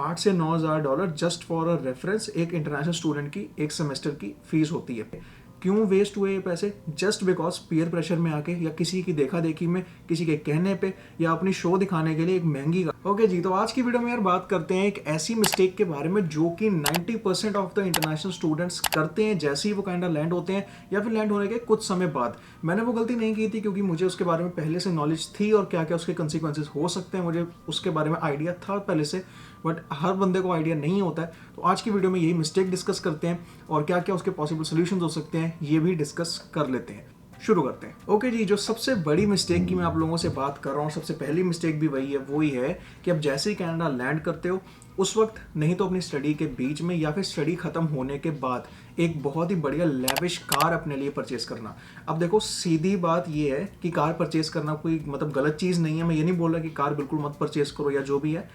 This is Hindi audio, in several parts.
$8 से $9,000 जस्ट फॉर अ रेफरेंस एक इंटरनेशनल स्टूडेंट की एक सेमेस्टर की फीस होती है। क्यों वेस्ट हुए ये पैसे? जस्ट बिकॉज पीयर प्रेशर में आके या किसी की देखा देखी में, किसी के कहने पे या अपनी शो दिखाने के लिए एक महंगी ओके जी, तो आज की वीडियो में यार बात करते हैं एक ऐसी मिस्टेक के बारे में जो कि 90% ऑफ द इंटरनेशनल स्टूडेंट्स करते हैं जैसे ही वो काइंडा लैंड होते हैं या फिर लैंड होने के कुछ समय बाद। मैंने वो गलती नहीं की थी क्योंकि मुझे उसके बारे में पहले से नॉलेज थी और क्या क्या उसके कंसिक्वेंसेस हो सकते हैं मुझे उसके बारे में आइडिया था पहले से, बट हर बंदे को आइडिया नहीं होता है। तो आज की वीडियो में यही मिस्टेक डिस्कस करते हैं और क्या क्या उसके पॉसिबल सोल्यूशंस हो सकते हैं ये भी डिस्कस कर लेते हैं। शुरू करते हैं। ओके जी, जो सबसे बड़ी मिस्टेक की मैं आप लोगों से बात कर रहा हूँ, सबसे पहली मिस्टेक भी वही है, वो ही है कि अब जैसे ही कनाडा लैंड करते हो उस वक्त नहीं तो अपनी स्टडी के बीच में या फिर स्टडी खत्म होने के बाद एक बहुत ही बढ़िया लेविश कार अपने लिए परचेस करना। अब देखो सीधी बात ये है कि कार परचेस करना कोई मतलब गलत चीज़ नहीं है। मैं ये नहीं बोल रहा कि कार बिल्कुल मत परचेस करो या जो भी है,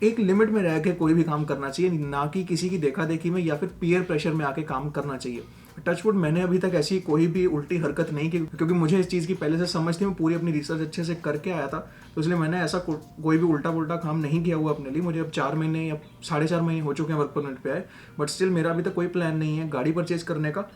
एक लिमिट में रह के कोई भी काम करना चाहिए, ना कि किसी की देखा देखी में या फिर पीयर प्रेशर में आके काम करना चाहिए। टचवुड मैंने अभी तक ऐसी कोई भी उल्टी हरकत नहीं की क्योंकि मुझे इस चीज़ की पहले से समझ थी, मैं पूरी अपनी रिसर्च अच्छे से करके आया था, तो इसलिए मैंने ऐसा कोई भी उल्टा पुल्टा काम नहीं किया हुआ अपने लिए। मुझे अब 4 महीने या 4.5 महीने हो चुके हैं वर्क परमिट पे आए, बट स्टिल मेरा अभी तक कोई प्लान नहीं है गाड़ी परचेज करने का,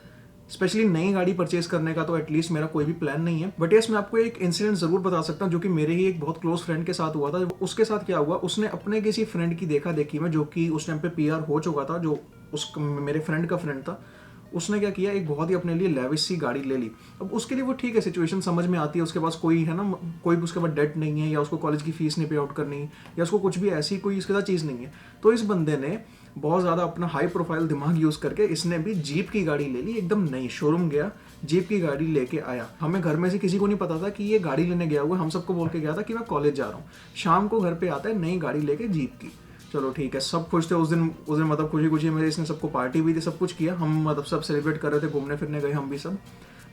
स्पेशली नई गाड़ी परचेज करने का। तो एटलीस्ट मेरा कोई भी प्लान नहीं है। बट यस, मैं आपको एक इंसिडेंट जरूर बता सकता हूँ जो कि मेरे ही एक बहुत क्लोज फ्रेंड के साथ हुआ था। उसके साथ क्या हुआ, उसने अपने किसी फ्रेंड की देखा देखी में जो कि उस टाइम पे पीआर हो चुका था, जो उस मेरे फ्रेंड का फ्रेंड था, उसने क्या किया, एक बहुत ही अपने लिए लेविश सी गाड़ी ले ली। अब उसके लिए वो ठीक है, सिचुएशन समझ में आती है, उसके पास कोई है ना, कोई भी उसके पास डेट नहीं है या उसको कॉलेज की फीस नहीं पे आउट करनी या उसको कुछ भी ऐसी कोई इसके साथ चीज़ नहीं है। तो इस बंदे ने बहुत ज़्यादा अपना हाई प्रोफाइल दिमाग यूज़ करके इसने भी जीप की गाड़ी ले ली, एकदम नई। शोरूम गया, जीप की गाड़ी लेके आया। हमें घर में से किसी को नहीं पता था कि ये गाड़ी लेने गया हुआ है, हम सबको बोल के गया था कि मैं कॉलेज जा रहा हूँ। शाम को घर पे आता है नई गाड़ी लेके जीप की। चलो ठीक है, सब खुश थे उस दिन मतलब खुशी खुशी मेरे इसने सबको पार्टी भी दी, सब कुछ किया, हम मतलब सब सेलिब्रेट कर रहे थे, घूमने फिरने गए हम भी सब।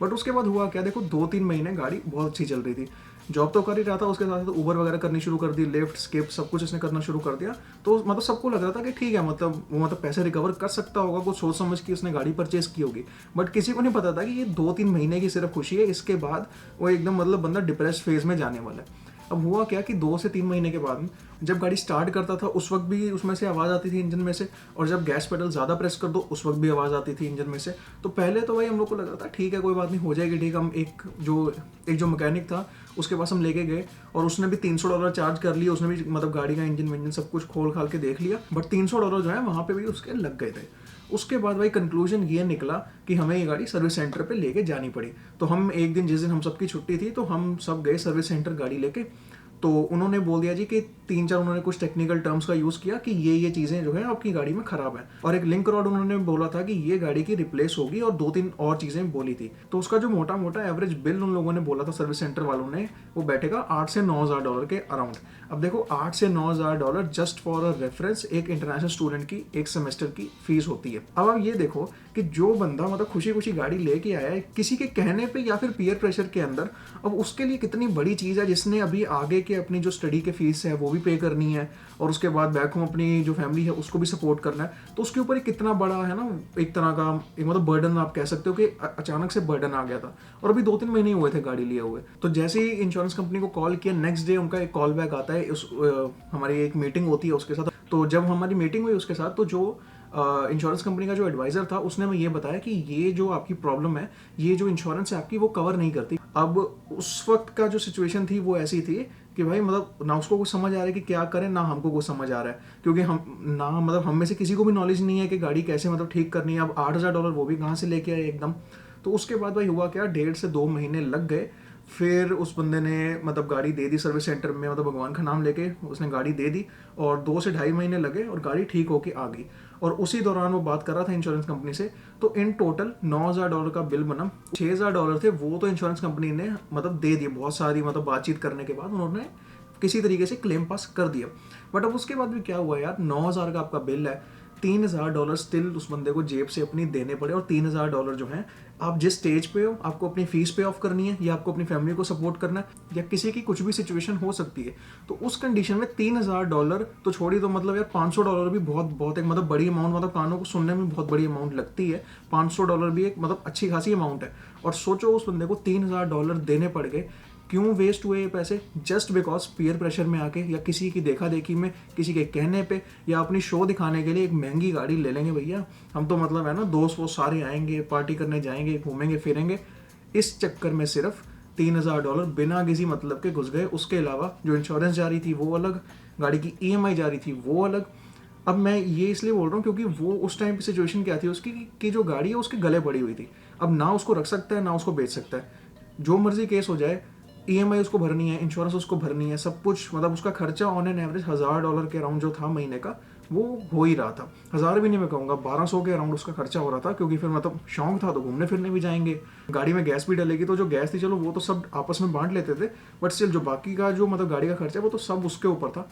बट उसके बाद हुआ क्या, देखो 2-3 महीने गाड़ी बहुत अच्छी चल रही थी, जॉब तो कर ही रहा था, उसके साथ साथ ऊबर वगैरह करनी शुरू कर दी, लिफ्ट स्किप सब कुछ इसने करना शुरू कर दिया। तो मतलब सबको लग रहा था कि ठीक है, मतलब वो मतलब पैसे रिकवर कर सकता होगा, कुछ सोच समझ के उसने गाड़ी परचेज की होगी। बट किसी को नहीं पता था कि ये 2-3 महीने की सिर्फ खुशी है, इसके बाद वो एकदम मतलब बंदा डिप्रेस फेज में जाने वाला है। अब हुआ क्या कि 2 से 3 महीने के बाद जब गाड़ी स्टार्ट करता था उस वक्त भी उसमें से आवाज़ आती थी इंजन में से, और जब गैस पेडल ज़्यादा प्रेस कर दो उस वक्त भी आवाज़ आती थी इंजन में से। तो पहले तो भाई हम लोग को लगा था ठीक है, कोई बात नहीं, हो जाएगी ठीक। हम एक जो मैकेनिक था उसके पास हम लेके गए और उसने भी $300 चार्ज कर लिया। उसने भी मतलब गाड़ी का इंजन सब कुछ खोल खाल के देख लिया, बट $300 जो है वहाँ पे भी उसके लग गए थे। उसके बाद भाई कंक्लूजन ये निकला कि हमें ये गाड़ी सर्विस सेंटर पे लेके जानी पड़ी। तो हम एक दिन, जिस दिन हम सबकी छुट्टी थी, तो हम सब गए सर्विस सेंटर गाड़ी लेके। तो उन्होंने बोल दिया जी कि 3-4 उन्होंने कुछ टेक्निकल टर्म्स का यूज़ किया कि ये चीज़ें जो है आपकी गाड़ी में ख़राब है, और एक लिंक रॉड उन्होंने बोला था कि ये गाड़ी की रिप्लेस होगी, और 2-3 और चीज़ें बोली थी। तो उसका जो मोटा मोटा एवरेज बिल उन लोगों ने बोला था सर्विस सेंटर वालों ने, वो बैठेगा $8 से $9,000 के अराउंड। अब देखो $8 से $9,000 जस्ट फॉर अ रेफरेंस एक इंटरनेशनल स्टूडेंट की एक सेमेस्टर की फीस होती है। अब आप ये देखो कि जो बंदा मतलब खुशी खुशी गाड़ी लेके आया है किसी के कहने पे या फिर पीयर प्रेशर के अंदर, अब उसके लिए कितनी बड़ी चीज़ है, जिसने अभी आगे के अपनी जो स्टडी के फीस है वो भी पे करनी है, और उसके बाद बैक होम अपनी जो फैमिली है उसको भी सपोर्ट करना है। तो उसके ऊपर एक कितना बड़ा है ना, एक तरह का एक मतलब बर्डन आप कह सकते हो कि अचानक से बर्डन आ गया था। और अभी 2-3 महीने हुए थे गाड़ी लिए हुए। तो जैसे ही इंश्योरेंस कंपनी को कॉल किया, नेक्स्ट डे उनका एक कॉल बैक आता है, हमारी एक मीटिंग होती है उसके साथ। तो जब हमारी मीटिंग हुई उसके साथ, तो जो इंश्योरेंस कंपनी का जो एडवाइज़र था उसने हमें ये बताया कि ये जो आपकी प्रॉब्लम है, ये जो इंश्योरेंस है आपकी वो कवर नहीं करती। अब उस वक्त का जो सिचुएशन थी वो ऐसी थी कि भाई मतलब ना उसको कुछ समझ आ रहा है कि क्या करें, ना हमको कुछ समझ आ रहा है, क्योंकि हम में से किसी को भी नॉलेज नहीं है कि गाड़ी कैसे मतलब ठीक करनी है। अब $8,000 वो भी कहाँ से लेके आए एकदम। तो उसके बाद भाई हुआ क्या, 1.5 से 2 महीने लग गए। फिर उस बंदे ने मतलब गाड़ी दे दी सर्विस सेंटर में, मतलब भगवान का नाम लेके उसने गाड़ी दे दी, और 2 से 2.5 महीने लगे और गाड़ी ठीक होके आ गई। और उसी दौरान वो बात कर रहा था इंश्योरेंस कंपनी से, तो इन टोटल $9,000 का बिल बना। $6,000 थे वो तो इंश्योरेंस कंपनी ने मतलब दे दिए, बहुत सारी मतलब बातचीत करने के बाद उन्होंने किसी तरीके से क्लेम पास कर दिया। बट अब उसके बाद भी क्या हुआ यार, 9,000 का आपका बिल है, $3,000 स्टिल उस बंदे को जेब से अपनी देने पड़े। और $3,000 जो है, आप जिस स्टेज पे हो, आपको अपनी फीस पे ऑफ करनी है या आपको अपनी फैमिली को सपोर्ट करना है या किसी की कुछ भी सिचुएशन हो सकती है, तो उस कंडीशन में $3,000 तो छोड़ी, तो मतलब यार $500 भी बहुत एक मतलब बड़ी अमाउंट, मतलब कानों को सुनने में बहुत बड़ी अमाउंट लगती है। $500 भी एक मतलब अच्छी खासी अमाउंट है। और सोचो उस बंदे को $3,000 देने पड़ गए क्यों वेस्ट हुए ये पैसे? जस्ट बिकॉज पीयर प्रेशर में आके या किसी की देखा देखी में, किसी के कहने पे या अपनी शो दिखाने के लिए एक महंगी गाड़ी ले लेंगे भैया हम, तो मतलब है ना दोस्त वो सारे आएंगे, पार्टी करने जाएंगे, घूमेंगे फिरेंगे, इस चक्कर में सिर्फ $3000 बिना किसी मतलब के घुस गए। उसके अलावा जो इंश्योरेंस जा रही थी वो अलग, गाड़ी की EMI जा रही थी वो अलग। अब मैं ये इसलिए बोल रहा हूँ क्योंकि वो उस टाइम की सिचुएशन क्या थी उसकी कि जो गाड़ी है उसके गले पड़ी हुई थी। अब ना उसको रख सकता है ना उसको बेच सकता है, जो मर्जी केस हो जाए, EMI उसको भरनी है, इंश्योरेंस उसको भरनी है, सब कुछ मतलब उसका खर्चा ऑन एन एवरेज $1000 के अराउंड जो था महीने का वो हो ही रहा था। 1000 भी नहीं मैं कहूँगा, 1200 के अराउंड उसका खर्चा हो रहा था, क्योंकि फिर मतलब शौक था तो घूमने फिरने भी जाएंगे, गाड़ी में गैस भी डलेगी, तो जो गैस थी चलो वो तो सब आपस में बांट लेते थे, बट स्टिल जो बाकी का जो मतलब गाड़ी का खर्चा वो तो सब उसके ऊपर था।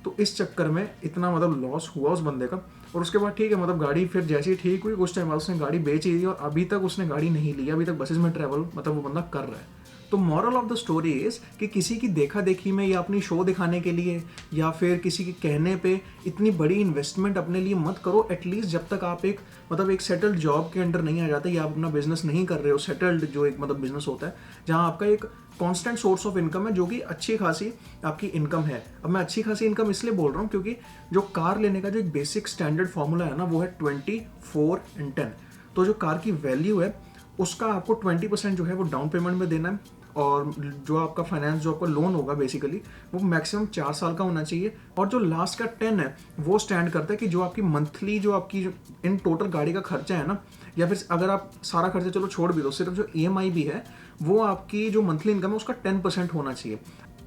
तो इस चक्कर में इतना मतलब लॉस हुआ उस बंदे का। और उसके बाद ठीक है मतलब गाड़ी फिर जैसे ही ठीक हुई कुछ टाइम बाद उसने गाड़ी बेच ही दी और अभी तक उसने गाड़ी नहीं ली, अभी तक बसेस में ट्रैवल मतलब वो बंदा कर रहा है। तो moral of the story is कि किसी की देखा देखी में या अपनी शो दिखाने के लिए या फिर किसी के कहने पे इतनी बड़ी इन्वेस्टमेंट अपने लिए मत करो। एटलीस्ट जब तक आप एक मतलब एक सेटल्ड जॉब के अंडर नहीं आ जाते या आप अपना बिजनेस नहीं कर रहे हो, सेटल्ड जो एक मतलब बिजनेस होता है जहाँ आपका एक कांस्टेंट सोर्स ऑफ इनकम है, जो कि अच्छी खासी आपकी इनकम है। अब मैं अच्छी खासी इनकम इसलिए बोल रहा हूँ क्योंकि जो कार लेने का जो एक बेसिक स्टैंडर्ड फॉर्मूला है ना वो है 20, 4 and 10। तो जो कार की वैल्यू है उसका आपको 20% जो है वो डाउन पेमेंट में देना है, और जो आपका फाइनेंस जो आपका लोन होगा बेसिकली वो मैक्सिमम 4 साल का होना चाहिए, और जो लास्ट का 10 है वो स्टैंड करता है कि जो आपकी मंथली जो आपकी इन टोटल गाड़ी का खर्चा है ना, या फिर अगर आप सारा खर्चा चलो छोड़ भी दो, सिर्फ जो EMI भी है वो आपकी जो मंथली इनकम है उसका 10% होना चाहिए।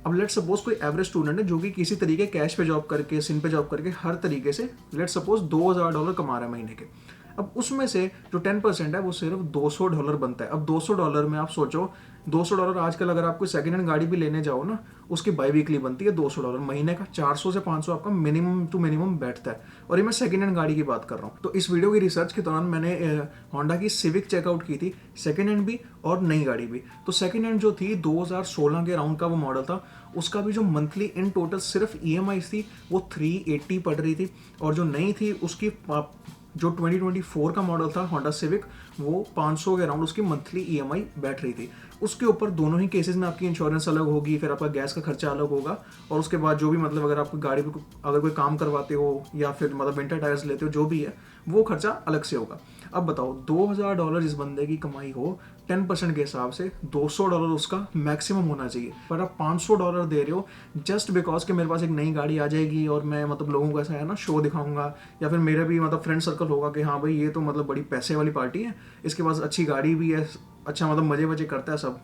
अब लेट्स सपोज कोई एवरेज स्टूडेंट है जो कि किसी तरीके कैश पे जॉब करके, सिन पे जॉब करके, हर तरीके से लेट्स सपोज $2000 कमा रहा है महीने के। अब उसमें से जो 10% है वो सिर्फ $200 बनता है। अब $200 में आप सोचो, $200 आजकल अगर आप कोई सेकंड हैंड गाड़ी भी लेने जाओ ना उसकी बाई वीकली बनती है $200, महीने का 400 से 500 आपका मिनिमम टू मिनिमम बैठता है। और ये मैं सेकंड हैंड गाड़ी की बात कर रहा हूँ। तो इस वीडियो की रिसर्च के दौरान मैंने होंडा की सिविक चेकआउट की थी, सेकंड हैंड भी और नई गाड़ी भी। तो सेकंड हैंड जो थी 2016 के अराउंड का वो मॉडल था, उसका भी जो मंथली इन टोटल सिर्फ EMI थी वो 380 पड़ रही थी, और जो नई थी उसकी जो 2024 का मॉडल था होंडा सिविक वो 500 के अराउंड उसकी मंथली EMI बैठ रही थी। उसके ऊपर दोनों ही केसेस में आपकी इंश्योरेंस अलग होगी, फिर आपका गैस का खर्चा अलग होगा, और उसके बाद जो भी मतलब अगर आप गाड़ी पे अगर कोई काम करवाते हो या फिर मतलब विंटर टायर्स लेते हो जो भी है वो खर्चा अलग से होगा। अब बताओ $2000 इस बंदे की कमाई हो 10% के हिसाब से $200 उसका मैक्सिमम होना चाहिए, पर आप $500 दे रहे हो जस्ट बिकॉज कि मेरे पास एक नई गाड़ी आ जाएगी और मैं मतलब लोगों को ऐसा है ना शो दिखाऊंगा, या फिर मेरा भी मतलब फ्रेंड सर्कल होगा कि हाँ भाई ये तो मतलब बड़ी पैसे वाली पार्टी है, इसके पास अच्छी गाड़ी भी है, अच्छा मतलब मजे मजे करता है सब।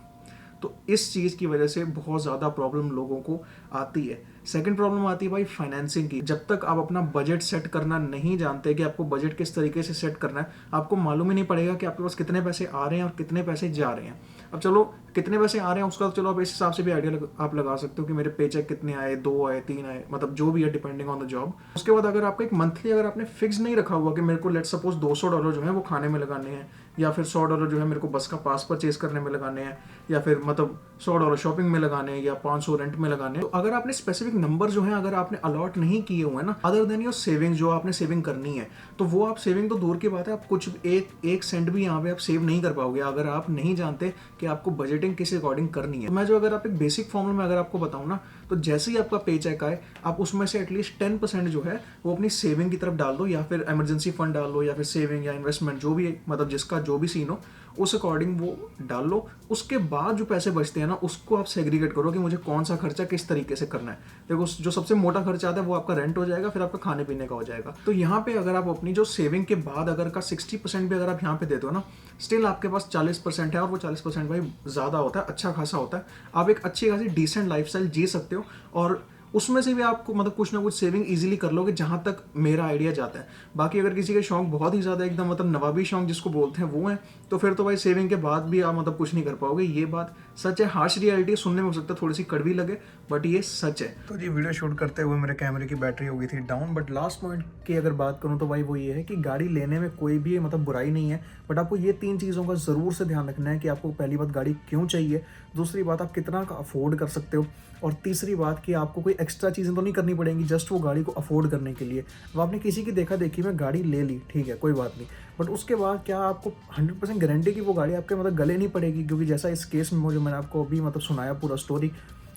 तो इस चीज़ की वजह से बहुत ज़्यादा प्रॉब्लम लोगों को आती है। सेकंड प्रॉब्लम आती है भाई फाइनेंसिंग की। जब तक आप अपना बजट सेट करना नहीं जानते कि आपको बजट किस तरीके से सेट करना है, आपको मालूम ही नहीं पड़ेगा कि आपके पास कितने पैसे आ रहे हैं और कितने पैसे जा रहे हैं। अब चलो कितने पैसे आ रहे हैं उसका तो चलो आप इस हिसाब से भी आइडिया आप लगा सकते हो कि मेरे पे चेक कितने आए, 2 आए, 3 आए, मतलब जो भी है डिपेंडिंग ऑन द जॉब। उसके बाद अगर आपका एक मंथली अगर आपने फिक्स नहीं रखा हुआ कि मेरे को लेट सपोज $200 जो है वो खाने में लगाने हैं, या फिर $100 जो है मेरे को बस का पास परचेज करने में लगाने हैं, या फिर मतलब $100 शॉपिंग में लगाने हैं, या 500 रेंट में लगाने हैं, तो अगर आपने स्पेसिफिक नंबर जो है अगर आपने अलॉट नहीं किए हुए हैं ना, अदर देन योर सेविंग जो आपने सेविंग करनी है, तो वो आप सेविंग तो दूर की बात है, आप कुछ एक सेंट भी यहाँ पे आप सेव नहीं कर पाओगे अगर आप नहीं जानते कि आपको बजटिंग किस अकॉर्डिंग करनी है। तो मैं जो अगर आप एक बेसिक फॉर्मूला में अगर आपको बताऊँ ना, तो जैसे ही आपका पे चेक आए आप उसमें से एटलीस्ट 10% जो है वो अपनी सेविंग की तरफ डाल दो, या फिर इमरजेंसी फंड डाल लो, या फिर सेविंग या इन्वेस्टमेंट जो भी मतलब जिसका जो भी सीन हो उस अकॉर्डिंग वो डाल लो। उसके बाद जो पैसे बचते हैं ना उसको आप सेग्रीगेट करो कि मुझे कौन सा खर्चा किस तरीके से करना है। देखो जो सबसे मोटा खर्चा आता है वो आपका रेंट हो जाएगा, फिर आपका खाने पीने का हो जाएगा। तो यहाँ पे अगर आप अपनी जो सेविंग के बाद अगर का 60% भी अगर आप यहाँ पे देते हो ना, स्टिल आपके पास 40% है, और वो 40% भाई ज़्यादा होता है, अच्छा खासा होता है। आप एक अच्छी खासी डिसेंट लाइफस्टाइल जी सकते हो, और उसमें से भी आपको मतलब कुछ ना कुछ सेविंग इजीली कर लोगे, जहाँ तक मेरा आइडिया जाता है। बाकी अगर किसी के शौक बहुत ही ज़्यादा एकदम मतलब नवाबी शौक जिसको बोलते हैं वो है, तो फिर तो भाई सेविंग के बाद भी आप मतलब कुछ नहीं कर पाओगे। ये बात सच है, हार्श रियलिटी सुनने में हो सकता है थोड़ी सी कड़वी लगे, बट ये सच है। तो जी वीडियो शूट करते हुए मेरे कैमरे की बैटरी हो गई थी डाउन, बट लास्ट पॉइंट की अगर बात करूँ तो भाई वो ये है कि गाड़ी लेने में कोई भी मतलब बुराई नहीं है, बट आपको ये 3 चीज़ों का ज़रूर से ध्यान रखना है कि आपको पहली बात गाड़ी क्यों चाहिए, दूसरी बात आप कितना का अफोर्ड कर सकते हो, और तीसरी बात कि आपको कोई एक्स्ट्रा चीज़ें तो नहीं करनी पड़ेंगी जस्ट वो गाड़ी को अफोर्ड करने के लिए। अब आपने किसी की देखा देखी में गाड़ी ले ली, ठीक है, कोई बात नहीं, बट उसके बाद क्या आपको 100% गारंटी कि वो गाड़ी आपके मतलब गले नहीं पड़ेगी? क्योंकि जैसा इस केस में जो मैंने आपको अभी मतलब सुनाया पूरा स्टोरी,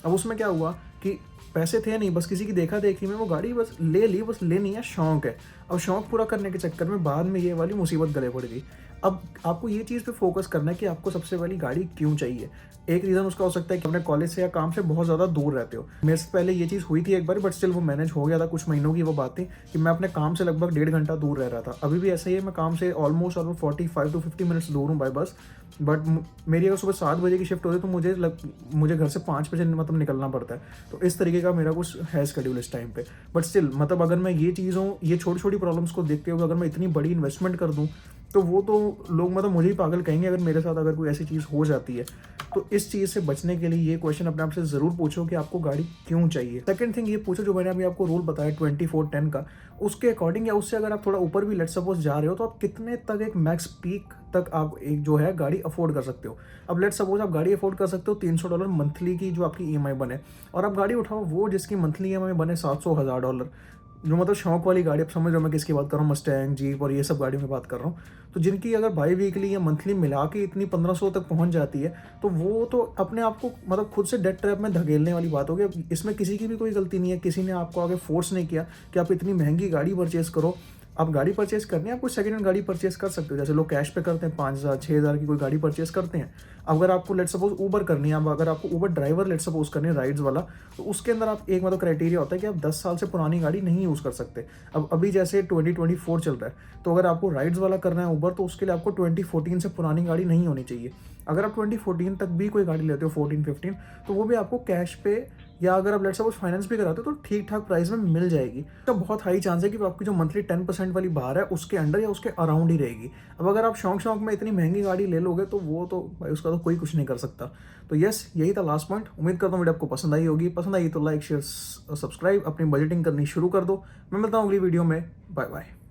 अब उसमें क्या हुआ कि पैसे थे नहीं, बस किसी की देखा देखी में वो गाड़ी बस ले ली, बस लेनी है, शौक है। अब शौक पूरा करने के चक्कर में बाद में ये वाली मुसीबत गले पड़ गई। अब आपको ये चीज़ पे फोकस करना है कि आपको सबसे पहली गाड़ी क्यों चाहिए। एक रीज़न उसका हो सकता है कि अपने कॉलेज से या काम से बहुत ज़्यादा दूर रहते हो। मेरे से पहले ये चीज़ हुई थी एक बार, बट स्टिल वो मैनेज हो गया था। कुछ महीनों की वो बात थी कि मैं अपने काम से लगभग 1.5 घंटा दूर रह रहा था। अभी भी ऐसा ही है, मैं काम से ऑलमोस्ट 45 to 50 मिनट्स दूर हूँ बाय बस। बट मेरी अगर सुबह 7 बजे की शिफ्ट होती है तो मुझे घर से 5 बजे मतलब निकलना पड़ता है। तो इस तरीके का मेरा कुछ है शेड्यूल इस टाइम पे। बट स्टिल मतलब अगर मैं ये चीज़ों, ये छोटी छोटी प्रॉब्लम्स को देखते हुए अगर मैं इतनी बड़ी इन्वेस्टमेंट कर दूँ तो वो तो लोग मतलब मुझे ही पागल कहेंगे अगर मेरे साथ अगर कोई ऐसी चीज़ हो जाती है। तो इस चीज़ से बचने के लिए ये क्वेश्चन अपने आप से ज़रूर पूछो कि आपको गाड़ी क्यों चाहिए। सेकंड थिंग ये पूछो जो मैंने अभी आपको रूल बताया 24-10 का, उसके अकॉर्डिंग या उससे अगर आप थोड़ा ऊपर भी लेट सपोज जा रहे हो तो आप कितने तक एक मैक्स पीक तक आप एक जो है गाड़ी अफोर्ड कर सकते हो। अब लेट सपोज आप गाड़ी अफोर्ड कर सकते हो $300 मंथली की जो आपकी ईएमआई बने, और आप गाड़ी उठाओ वो जिसकी मंथली ईएमआई बने $700-1000, जो मतलब शौक वाली गाड़ी, आप समझ रहे हो मैं किसकी बात कर रहा हूँ, मस्टैंग, जीप और ये सब गाड़ियों की बात कर रहा हूँ। तो जिनकी अगर बाई वीकली या मंथली मिला के इतनी 1500 तक पहुँच जाती है, तो वो तो अपने आप को मतलब खुद से डेट ट्रैप में धकेलने वाली बात होगी। अब इसमें किसी की भी कोई गलती नहीं है, किसी ने आपको आगे फोर्स नहीं किया कि आप इतनी महंगी गाड़ी परचेज करो। आप गाड़ी परचेज करनी है, आप कोई सेकंड हैंड गाड़ी परचेज कर सकते हो, जैसे लोग कैश पे करते हैं, 5000-6000 की कोई गाड़ी परचेज करते हैं। अगर आपको लेट सपोज ऊबर करनी है, अगर आपको ऊबर ड्राइवर लेट सपोज करनी है राइड्स वाला, तो उसके अंदर आप एक मतलब क्राइटेरिया होता है कि आप 10 साल से पुरानी गाड़ी नहीं यूज़ कर सकते। अब अभी जैसे 2024 चल रहा है, तो अगर आपको राइड्स वाला करना है ऊबर, तो उसके लिए आपको 2014 से पुरानी गाड़ी नहीं होनी चाहिए। अगर आप 2014 तक भी कोई गाड़ी लेते हो, 14-15, तो वो भी आपको कैश पे या अगर आप लेट्स सपोज फाइनेंस भी कराते हो तो ठीक ठाक प्राइस में मिल जाएगी। तो बहुत हाई चांस है कि आपकी जो मंथली 10% वाली बार है उसके अंडर या उसके अराउंड ही रहेगी। अब अगर आप शौक में इतनी महंगी गाड़ी ले लोगे तो वो तो भाई उसका तो कोई कुछ नहीं कर सकता। तो यस, यही था लास्ट पॉइंट। उम्मीद करता हूँ वीडियो आपको पसंद आई होगी। पसंद आई तो लाइक शेयर सब्सक्राइब, अपनी बजटिंग करनी शुरू कर दो। मैं मिलता हूँ अगली वीडियो में। Bye bye.